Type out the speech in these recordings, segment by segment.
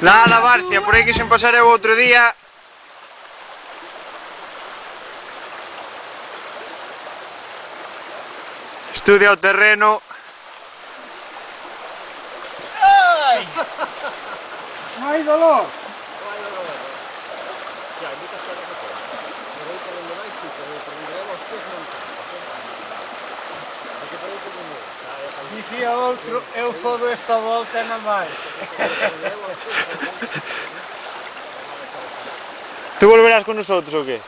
Nada, Barcia, por aí que sen pasar eu outro día. Estudia o terreno. Ai! Non hai dolor? Hai moitas cousas que podes. Pero aí por onde vai, sí, pero por onde vai os pies non tanto. Porque por aí todo o mundo. Dicía outro, eu fodo esta volta e non máis. Tú volverás con nosotros ou que?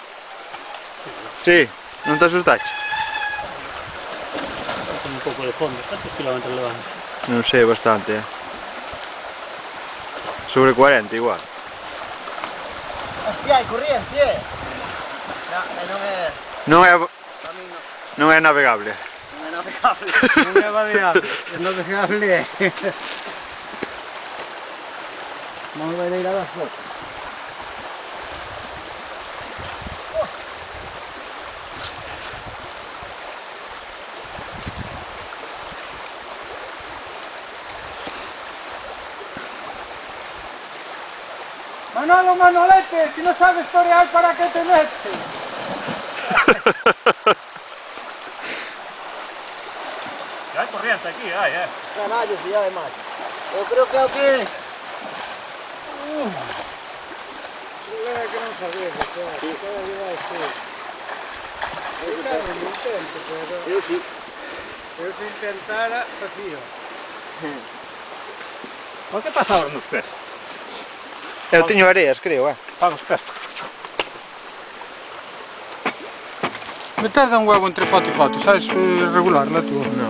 Sí, non te asustache? Ten un pouco de fondo. Cantos kilómetros levan? Non sei, bastante, Sobre 40 igual. Hostia, hai corriente, Non é... camino, Non é navegable. non é navegable. Non é navegable, é navegable é. Vamos a ir a das fotos. Manolo, Manolete, si no sabes torear, ¿para qué te metes? Hai corriente aquí, hai, Canallo, si además. Eu creo que é o que... que non sabía que todo lleva así. Eu claro, non intento, pero... Eu sí. Eu se intentara, facía. Por que pasaban nos pés? Eu teño areas, creo, Paga os pés. Me tarda un huevo entre foto y foto, ¿sabes? Regularla tú. No.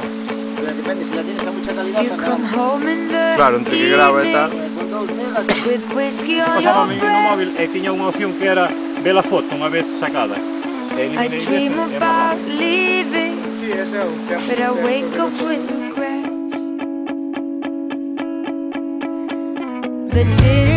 Depende, si la tienes a mucha calidad, You come home in the Claro, entre que grava e tal. con 2 megas. with whiskey on Pasaba your no móvil e tiña unha opción que era ver a foto unha vez sacada. I dream about leaving, Sí, ese é un tempo. but I wake up with regrets. The dinner